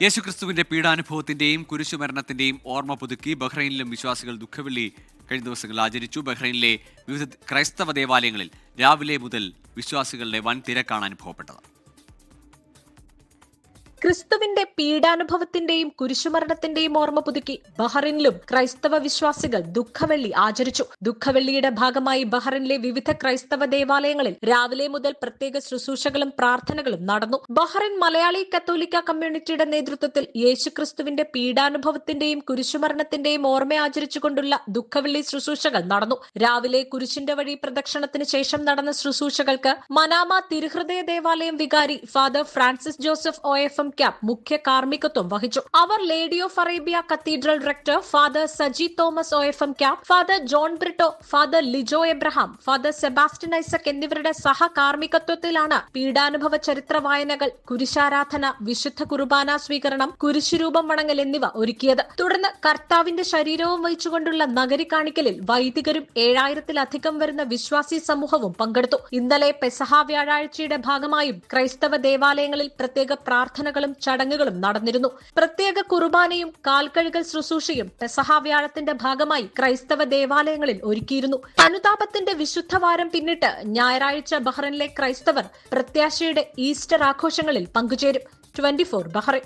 യേശുക്രിസ്തുവിന്റെ പീഡാനുഭവത്തിന്റെയും കുരിശുമരണത്തിന്റെയും ഓർമ്മ പുതുക്കി ബഹ്റൈനിലും വിശ്വാസികൾ ദുഃഖവെള്ളി കഴിഞ്ഞ ദിവസങ്ങളിൽ ആചരിച്ചു. ബഹ്റൈനിലെ വിവിധ ക്രൈസ്തവ ദേവാലയങ്ങളിൽ രാവിലെ മുതൽ വിശ്വാസികളുടെ വൻ തിരക്കാണ് അനുഭവപ്പെട്ടത്. ക്രിസ്തുവിന്റെ പീഡാനുഭവത്തിന്റെയും കുരിശുമരണത്തിന്റെയും ഓർമ്മ പുതുക്കി ബഹ്റൈനിലും ക്രൈസ്തവ വിശ്വാസികൾ ദുഃഖവെള്ളി ആചരിച്ചു. ദുഃഖവെള്ളിയുടെ ഭാഗമായി ബഹ്റൈനിലെ വിവിധ ക്രൈസ്തവ ദേവാലയങ്ങളിൽ രാവിലെ മുതൽ പ്രത്യേക ശുശ്രൂഷകളും പ്രാർത്ഥനകളും നടന്നു. ബഹ്റൈൻ മലയാളി കത്തോലിക്ക കമ്മ്യൂണിറ്റിയുടെ നേതൃത്വത്തിൽ യേശുക്രിസ്തുവിന്റെ പീഡാനുഭവത്തിന്റെയും കുരിശുമരണത്തിന്റെയും ഓർമ്മ ആചരിച്ചുകൊണ്ടുള്ള ദുഃഖവെള്ളി ശുശ്രൂഷകൾ നടന്നു. രാവിലെ കുരിശിന്റെ വഴി പ്രദക്ഷിണത്തിന് ശേഷം നടന്ന ശുശ്രൂഷകൾക്ക് മനാമ തിരുഹൃദയ ദേവാലയം വികാരി ഫാദർ ഫ്രാൻസിസ് ജോസഫ് OFM മുഖ്യ കാർമ്മികത്വം വഹിച്ചു. Our lady of Arabia cathedral rector father Saji Thomas OFM father John Britto, father Lijo Abraham, father Sebastian Isaac എന്നിവരുടെ സഹകാർമ്മികത്വത്തിലാണ് പീഡാനുഭവ ചരിത്ര വായനകൾ, കുരിശാരാധന, വിശുദ്ധ കുർബാന സ്വീകരണം, കുരിശുരൂപം വണങ്ങൽ എന്നിവ ഒരുക്കിയത്. തുടർന്ന് കർത്താവിന്റെ ശരീരവും വഹിച്ചുകൊണ്ടുള്ള നഗരി കാണിക്കലിൽ വൈദികരും 7000-ലധികം വരുന്ന വിശ്വാസി സമൂഹവും പങ്കെടുത്തു. ഇന്നലെ പെസഹ വ്യാഴാഴ്ചയുടെ ഭാഗമായും ക്രൈസ്തവ ദേവാലയങ്ങളിൽ പ്രത്യേക പ്രാർത്ഥനകളും ചടങ്ങുകളും നടന്നിരുന്നു. പ്രത്യേക കുർബാനയും കാൽകഴുകൽ ശുശ്രൂഷയും പെസഹ വ്യാഴത്തിന്റെ ഭാഗമായി ക്രൈസ്തവ ദേവാലയങ്ങളിൽ ഒരുക്കിയിരുന്നു. അനുതാപത്തിന്റെ വിശുദ്ധവാരം പിന്നിട്ട് ഞായറാഴ്ച ബഹ്റൈനിലെ ക്രൈസ്തവർ പ്രത്യാശയുടെ ഈസ്റ്റർ ആഘോഷങ്ങളിൽ പങ്കുചേരും. 24 ബഹ്റൈൻ.